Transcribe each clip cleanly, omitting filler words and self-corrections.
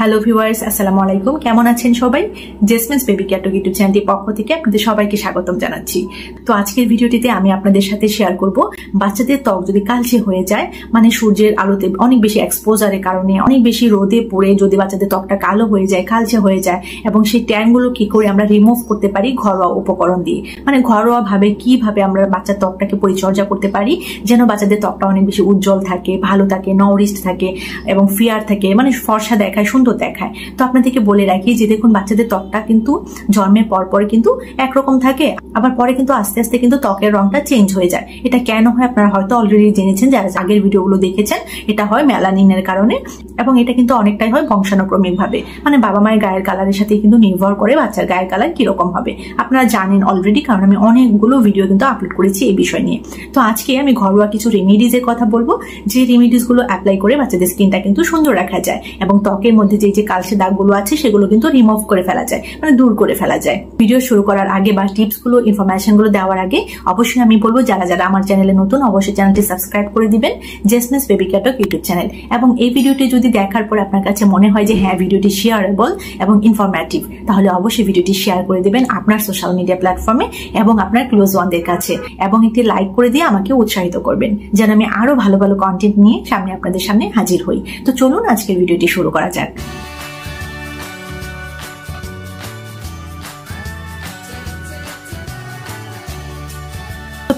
Hello viewers, আসসালামু আলাইকুম। কেমন আছেন সবাই? জেসমিনস বেবি কেয়ার ইউটিউব চ্যানেলটির পক্ষ থেকে আপনাদের সবাইকে স্বাগতম জানাচ্ছি। তো আজকের ভিডিওটিতে আমি আপনাদের সাথে শেয়ার করব বাচ্চাদের ত্বক যদি কালচে হয়ে যায়, মানে সূর্যের আলোতে অনেক বেশি এক্সপোজারের কারণে, অনেক বেশি রোদে পড়ে যদি বাচ্চাদের ত্বকটা কালো হয়ে যায়, কালচে হয়ে যায়, এবং সেই ট্যানগুলো কি করে আমরা রিমুভ করতে পারি ঘরোয়া উপকরণ দিয়ে, মানে ঘরোয়া ভাবে কিভাবে আমরা বাচ্চার ত্বকটাকে পরিচর্যা করতে পারি যেন বাচ্চাদের ত্বকটা অনেক বেশি উজ্জ্বল থাকে, ভালো থাকে, নাউরিশড থাকে এবং ফেয়ার থাকে, মানে ফর্সা দেখায়, সুন্দর দেখায়। তো আপনাদেরকে বলে রাখি যে দেখুন, বাচ্চাদের ত্বকটা কিন্তু জন্মের পর পরে কিন্তু একরকম থাকে, আবার পরে কিন্তু আস্তে আস্তে কিন্তু ত্বকের রংটা চেঞ্জ হয়ে যায়। এটা কেন হয় আপনারা হয়তো অলরেডি জেনেছেন যারা আগের ভিডিওগুলো দেখেছেন। এটা হয় মেলানিনের কারণে, এবং এটা কিন্তু অনেকটাই হয় বংশানুক্রমিক ভাবে, মানে বাবা মায়ের গায়ের কালারের সাথে কিন্তু নির্ভর করে বাচ্চার গায়ের কালার কিরকম হবে। আপনারা জানেন অলরেডি, কারণ আমি অনেকগুলো ভিডিও কিন্তু আপলোড করেছি এই বিষয় নিয়ে। তো আজকে আমি ঘরোয়া কিছু রেমেডিজের কথা বলবো, যে রেমেডিজ গুলো অ্যাপ্লাই করে বাচ্চাদের স্কিনটা কিন্তু সুন্দর রাখা যায় এবং ত্বকের মধ্যে যে কালচে দাগগুলো আছে সেগুলো কিন্তু রিমুভ করে ফেলা যায়, মানে দূর করে ফেলা যায়। ভিডিও শুরু করার আগে বা টিপস গুলো, ইনফরমেশন গুলো দেওয়ার আগে অবশ্যই আমি বলবো যারা যারা আমার চ্যানেলে নতুন, অবশ্যই চ্যানেলটি সাবস্ক্রাইব করে দিবেন, জেসমিনস বেবি কেয়ার ইউটিউব চ্যানেল। এবং এই ভিডিওটি যদি দেখার পর আপনার কাছে মনে হয় যে হ্যাঁ, ভিডিওটি শেয়ারেবল এবং ইনফরমেটিভ, তাহলে অবশ্যই ভিডিওটি শেয়ার করে দিবেন আপনার সোশ্যাল মিডিয়া প্ল্যাটফর্মে এবং আপনার ক্লোজ ওয়ানদের কাছে, এবং একটি লাইক করে দিয়ে আমাকে উৎসাহিত করবেন যেন আমি আরো ভালো ভালো কন্টেন্ট নিয়ে সামনে আপনাদের সামনে হাজির হই। তো চলুন আজকের ভিডিওটি শুরু করা যাক।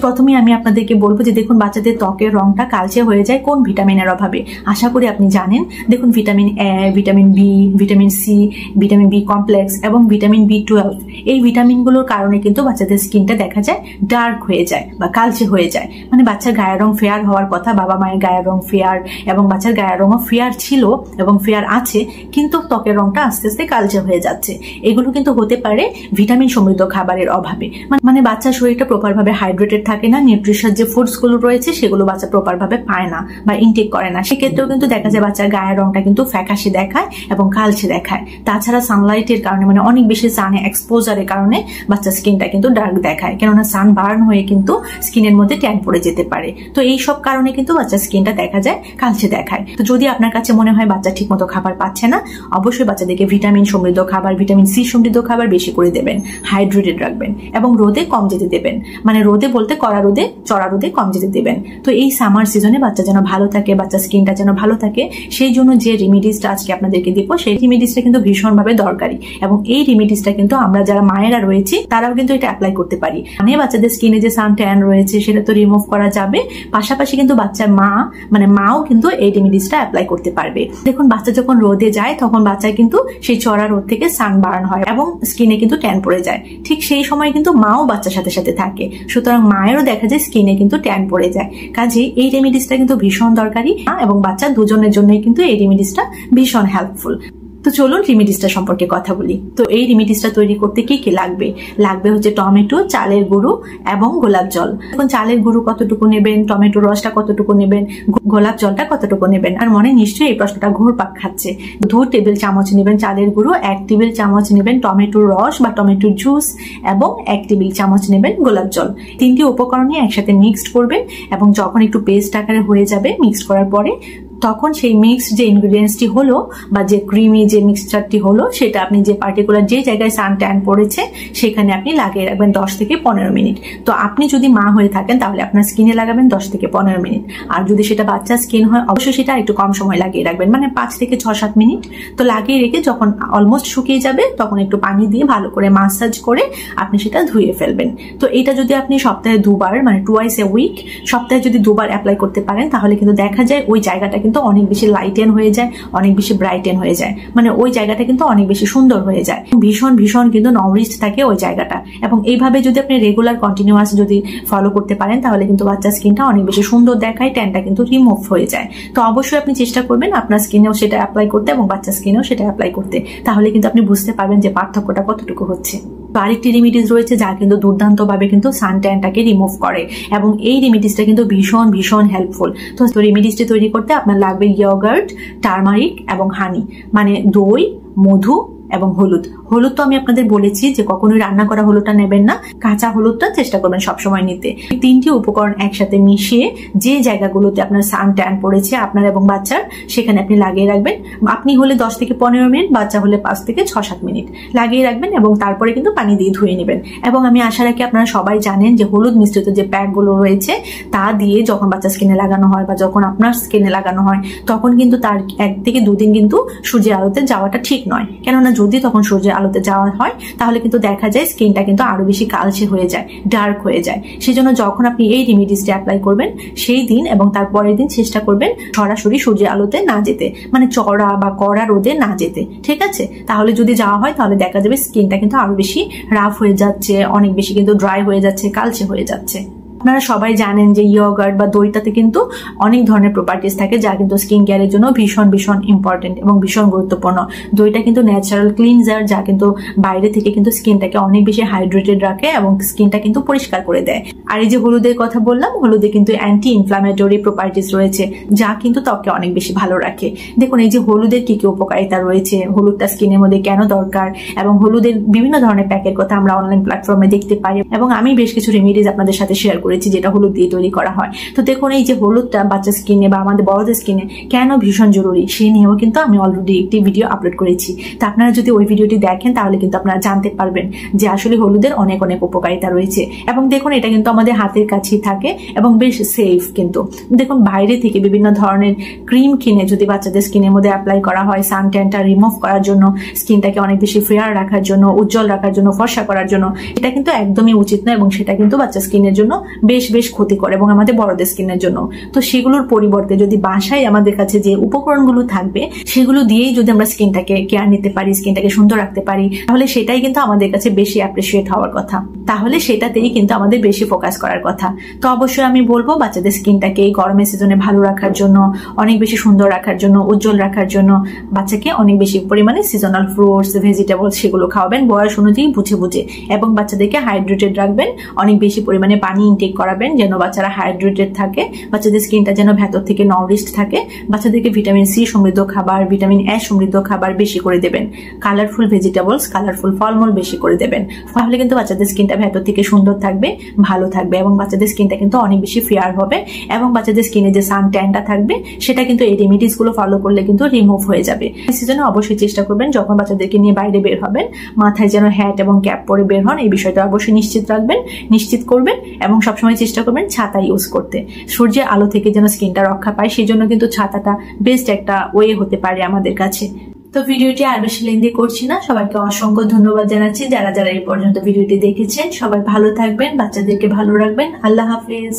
প্রথমে আমি আপনাদেরকে বলবো যে দেখুন, বাচ্চাদের ত্বকের রংটা কালচে হয়ে যায় কোন ভিটামিনের অভাবে। আশা করি আপনি জানেন। দেখুন, vitamin A, vitamin B, vitamin C, vitamin B complex এবং ভিটামিন বি12, এই ভিটামিনগুলোর কারণে কিন্তু বাচ্চাদের স্কিনটা দেখা যায় ডার্ক হয়ে যায় বা কালচে হয়ে যায়। মানে বাচ্চার গায়ের রং ফেয়ার হওয়ার কথা, বাবা মায়ের গায়ের রং ফেয়ার এবং বাচ্চার গায়ের রঙও ফেয়ার ছিল এবং ফেয়ার আছে, কিন্তু ত্বকের রংটা আস্তে আস্তে কালচে হয়ে যাচ্ছে। এগুলো কিন্তু হতে পারে ভিটামিন সমৃদ্ধ খাবারের অভাবে, মানে বাচ্চার শরীরটা প্রপার ভাবে হাইড্রেটেড থাকে না, নিউট্রিশন যে ফুডস গুলো রয়েছে সেগুলো বাচ্চা প্রপার ভাবে পায় না বা ইনটেক করে না। সেক্ষেত্রেও কিন্তু দেখা যায় বাচ্চার গায়ের রংটা কিন্তু ফ্যাকাশে দেখায় এবং কালচে দেখায়। তাছাড়া সানলাইটের কারণে, মানে অনেক বেশি সানে এক্সপোজারের কারণে বাচ্চার স্কিনটা কিন্তু ডার্ক দেখায়, কেননা সান বার্ন হয়ে কিন্তু স্কিনের মধ্যে ট্যান পড়ে যেতে পারে। তো এই সব কারণে কিন্তু বাচ্চার স্কিনটা দেখা যায় কালচে দেখায়। তো যদি আপনার কাছে মনে হয় বাচ্চা ঠিক মতো খাবার পাচ্ছে না, অবশ্যই বাচ্চাদেরকে ভিটামিন সমৃদ্ধ খাবার, ভিটামিন সি সমৃদ্ধ খাবার বেশি করে দেবেন, হাইড্রেটেড রাখবেন এবং রোদে কম যেতে দেবেন। মানে রোদে বলতে কড়া রোদে, চড়া রোদে কম যেতে দেবেন। তো এই সামার সিজনে বাচ্চা যেন ভালো থাকে, বাচ্চার স্কিনটা যেন ভালো থাকে, সেই জন্য যে রেমিডিসটা আজকে আপনাদেরকে দিব, সেই রেমিডিসটা কিন্তু ভীষণভাবে দরকারি। এবং এই রেমিডিসটা কিন্তু আমরা যারা মায়েরা রয়েছি তারাও কিন্তু এটা অ্যাপ্লাই করতে পারি। মানে বাচ্চাদের স্কিনে যে সান ট্যান রয়েছে সেটা তো রিমুভ করা যাবে, পাশাপাশি কিন্তু বাচ্চার মাও কিন্তু এই রেমিডিসটা অ্যাপ্লাই করতে পারবে। দেখুন, বাচ্চা যখন রোদে যায় তখন বাচ্চার কিন্তু সেই চড়া রোদ থেকে সান বার্ন হয় এবং স্কিনে কিন্তু ট্যান পড়ে যায়। ঠিক সেই সময় কিন্তু মাও বাচ্চার সাথে সাথে থাকে, সুতরাং মায়েরও দেখা যায় স্কিনে কিন্তু ট্যান পড়ে যায়। কাজে এই রেমিডিসটা কিন্তু ভীষণ দরকারি এবং বাচ্চা দুজনের জন্যই কিন্তু এই রেমিডিসটা ভীষণ হেল্পফুল। তো চলুন রেমিডিসটা সম্পর্কে কথা বলি। তো এই রেমিডিসটা তৈরি করতে কি কি লাগবে? লাগবে হচ্ছে টমেটো, চালের গুঁড়ো এবং গোলাপ জল। এখন চালের গুঁড়ো কতটুকু নেবেন, টমেটো রসটা কতটুকু নেবেন, গোলাপ জলটা কতটুকু নেবেন? আর মনে নিশ্চয়ই এই প্রশ্নটা ঘুরপাক খাচ্ছে। 2 টেবিল চামচ নেবেন চালের গুঁড়ো, 1 টেবিল চামচ নেবেন টমেটোর রস বা টমেটোর জুস এবং 1 টেবিল চামচ নেবেন গোলাপ জল। 3টি উপকরণই একসাথে মিক্সড করবেন এবং যখন একটু পেস্ট আকারে হয়ে যাবে মিক্সড করার পরে, তখন সেই মিক্সড যে ইনগ্রিডিয়েন্টসটি হলো বা যে ক্রিমি যে মিক্সচারটি হলো, সেটা আপনি যে পার্টিকুলার যে জায়গায় সান ট্যান পড়েছে সেখানে আপনি লাগিয়ে রাখবেন 10 থেকে 15 মিনিট। তো আপনি যদি মা হয়ে থাকেন তাহলে আপনার স্কিনে লাগাবেন 10 থেকে 15 মিনিট, আর যদি সেটা বাচ্চার স্কিন হয় অবশ্যই সেটা একটু কম সময় লাগিয়ে রাখবেন, মানে 5 থেকে 6-7 মিনিট। তো লাগিয়ে রেখে যখন অলমোস্ট শুকিয়ে যাবে তখন একটু পানি দিয়ে ভালো করে মাসাজ করে আপনি সেটা ধুয়ে ফেলবেন। তো এটা যদি আপনি সপ্তাহে 2 বার, মানে টুয়াইস এ উইক, সপ্তাহে যদি 2 বার অ্যাপ্লাই করতে পারেন তাহলে কিন্তু দেখা যায় ওই জায়গাটা কিন্তু অনেক বেশি লাইটেন হয়ে যায়, অনেক বেশি ব্রাইটেন হয়ে যায়, মানে ওই জায়গাটা কিন্তু অনেক বেশি সুন্দর হয়ে যায়, ভীষণ ভীষণ কিন্তু নাউরিশড থাকে ওই জায়গাটা। এবং এইভাবে যদি আপনি রেগুলার কন্টিনিউয়াস যদি ফলো করতে পারেন তাহলে কিন্তু বাচ্চার স্কিনটা অনেক বেশি সুন্দর দেখায়, ট্যানটা কিন্তু রিমুভ হয়ে যায়। তো অবশ্যই আপনি চেষ্টা করবেন আপনার স্কিনেও সেটা অ্যাপ্লাই করতে এবং বাচ্চার স্কিনেও সেটা অ্যাপ্লাই করতে, তাহলে কিন্তু আপনি বুঝতে পারবেন যে পার্থক্যটা কতটুকু হচ্ছে। আরেকটি রেমিডিস রয়েছে যা কিন্তু দুর্দান্ত ভাবে কিন্তু সান ট্যানটাকে রিমুভ করে এবং এই রেমিডিসটা কিন্তু ভীষণ ভীষণ হেল্পফুল। তো রেমিডিসটি তৈরি করতে আপনার লাগবে ইয়োগার্ট, টারমারিক এবং হানি, মানে দই, মধু এবং হলুদ। হলুদ তো আমি আপনাদের বলেছি যে কখনোই রান্না করা হলুদটা নেবেন না, কাঁচা হলুদটা চেষ্টা করবেন সবসময় নিতে। তিনটি উপকরণ একসাথে মিশিয়ে যে জায়গাগুলোতে আপনার সান ট্যান পড়েছে আপনার এবং বাচ্চার, সেখানে আপনি লাগিয়ে রাখবেন। আপনি হলে 10 থেকে 15 মিনিট, বাচ্চা হলে 5 থেকে 6-7 মিনিট লাগিয়ে রাখবেন এবং তারপরে কিন্তু পানি দিয়ে ধুয়ে নেবেন। এবং আমি আশা রাখি আপনারা সবাই জানেন যে হলুদ মিশ্রিত যে প্যাকগুলো রয়েছে তা দিয়ে যখন বাচ্চা স্কিনে লাগানো হয় বা যখন আপনার স্কিনে লাগানো হয় তখন কিন্তু তার 1 থেকে 2 দিন কিন্তু সূর্যের আলোতে যাওয়াটা ঠিক নয়। কেননা যদি তখন সূর্যের আলোতে যাওয়া হয় তাহলে কিন্তু দেখা যায় স্কিনটা কিন্তু আরো বেশি কালচে হয়ে যায়, ডার্ক হয়ে যায়। সেজন্য যখন আপনি এই রেমিডিসটা অ্যাপ্লাই করবেন সেই দিন এবং তার পরের দিন চেষ্টা করবেন সরাসরি সূর্যের আলোতে না যেতে, মানে চড়া বা কড়া রোদে না যেতে, ঠিক আছে? তাহলে যদি যাওয়া হয় তাহলে দেখা যাবে স্কিনটা কিন্তু আরো বেশি রাফ হয়ে যাচ্ছে, অনেক বেশি কিন্তু ড্রাই হয়ে যাচ্ছে, কালচে হয়ে যাচ্ছে। আপনারা সবাই জানেন যে ইয়োগার্ট বা দইটাতে কিন্তু অনেক ধরনের প্রপার্টিস থাকে যা কিন্তু স্কিন কেয়ারের জন্য ভীষণ ভীষণ ইম্পর্টেন্ট এবং ভীষণ গুরুত্বপূর্ণ। দইটা কিন্তু ন্যাচারাল ক্লিনজার যা কিন্তু বাইরে থেকে কিন্তু স্কিনটাকে অনেক বেশি হাইড্রেটেড রাখে এবং স্কিনটা কিন্তু পরিষ্কার করে দেয়। আর এই যে হলুদের কথা বললাম, হলুদে কিন্তু অ্যান্টি ইনফ্লামেটরি প্রপার্টিস রয়েছে যা কিন্তু ত্বককে অনেক বেশি ভালো রাখে। দেখুন এই যে হলুদের কি কি উপকারিতা রয়েছে, হলুদটা স্কিনের মধ্যে কেন দরকার, এবং হলুদের বিভিন্ন ধরনের প্যাকের কথা আমরা অনলাইন প্ল্যাটফর্মে দেখতে পাই এবং আমি বেশ কিছু রেমিডিজ আপনাদের সাথে শেয়ার করেছি যেটা হলুদ দিয়ে তৈরি করা হয়। তো দেখুন এই যে হলুদটা বাচ্চা স্কিনে বা আমাদের বড়দের স্কিনে কেন ভীষণ জরুরি সে নিয়েও কিন্তু আমি অলরেডি একটি ভিডিও আপলোড করেছি। তো আপনারা যদি ওই ভিডিওটি দেখেন তাহলে কিন্তু আপনারা জানতে পারবেন যে আসলে হলুদের অনেক অনেক উপকারিতা রয়েছে। এবং দেখুন এটা কিন্তু আমাদের হাতের কাছেই থাকে এবং বেশ সেফ। কিন্তু দেখুন বাইরে থেকে বিভিন্ন ধরনের ক্রিম কিনে যদি বাচ্চাদের স্কিনের মধ্যে অ্যাপ্লাই করা হয় সান ট্যানটা রিমুভ করার জন্য, স্কিনটাকে অনেক বেশি ফেয়ার রাখার জন্য, উজ্জ্বল রাখার জন্য, ফর্সা করার জন্য, এটা কিন্তু একদমই উচিত নয় এবং সেটা কিন্তু বাচ্চা স্কিনের জন্য বেশ বেশ ক্ষতিকর এবং আমাদের বড়দের স্কিনের জন্য। তো সেগুলোর পরিবর্তে যদি বাসায় আমাদের কাছে যে উপকরণগুলো থাকবে সেগুলো দিয়েই যদি আমরা স্কিনটাকে কেয়ার নিতে পারি, স্কিনটাকে সুন্দর রাখতে পারি, তাহলে সেটাই কিন্তু আমাদের কাছে বেশি অ্যাপ্রিসিয়েট হওয়ার কথা, তাহলে সেটাতেই কিন্তু আমাদের বেশি ফোকাস করার কথা। তো অবশ্যই আমি বলবো বাচ্চাদের স্কিনটাকে এই গরমের সিজনে ভালো রাখার জন্য, অনেক বেশি সুন্দর রাখার জন্য, উজ্জ্বল রাখার জন্য বাচ্চাকে অনেক বেশি পরিমাণে সিজনাল ফ্রুটস, ভেজিটেবলস সেগুলো খাওয়াবেন বয়স অনুযায়ী বুঝে বুঝে, এবং বাচ্চাদেরকে হাইড্রেটেড রাখবেন, অনেক বেশি পরিমাণে পানি ইনটেক করাবেন যেন বাচ্চারা হাইড্রেটেড থাকে, বাচ্চাদের স্কিনটা যেন ভেতর থেকে নাউরিশড থাকে। বাচ্চাদেরকে ভিটামিন সি সমৃদ্ধ খাবার, ভিটামিন এ সমৃদ্ধ খাবার বেশি করে দেবেন, কালারফুল ভেজিটেবলস, কালারফুল ফলমূল বেশি করে দেবেন, তাহলে কিন্তু বাচ্চাদের স্কিনটা ভেতর থেকে সুন্দর থাকবে, ভালো থাকবে এবং বাচ্চাদের স্কিনটা কিন্তু অনেক বেশি ফেয়ার হবে এবং বাচ্চাদের স্কিনে যে সান ট্যানটা থাকবে সেটা কিন্তু এই রেমিডিস গুলো ফলো করলে কিন্তু রিমুভ হয়ে যাবে। এই সিজনে অবশ্যই চেষ্টা করবেন যখন বাচ্চাদেরকে নিয়ে বাইরে বের হবেন মাথায় যেন হ্যাট এবং ক্যাপ পরে বের হন, এই বিষয়টা অবশ্যই নিশ্চিত করবেন এবং সবসময় চেষ্টা করবেন ছাতা ইউজ করতে, সূর্যের আলো থেকে যেন স্কিনটা রক্ষা পায়। সেই জন্য কিন্তু ছাতাটা বেস্ট একটা ওয়ে হতে পারে আমাদের কাছে। তো ভিডিওটি আর বেশি লেন্দি করছি না, সবাইকে অসংখ্য ধন্যবাদ জানাচ্ছি যারা যারা এই পর্যন্ত ভিডিওটি দেখেছেন। সবাই ভালো থাকবেন, বাচ্চাদেরকে ভালো রাখবেন। আল্লাহ হাফিজ।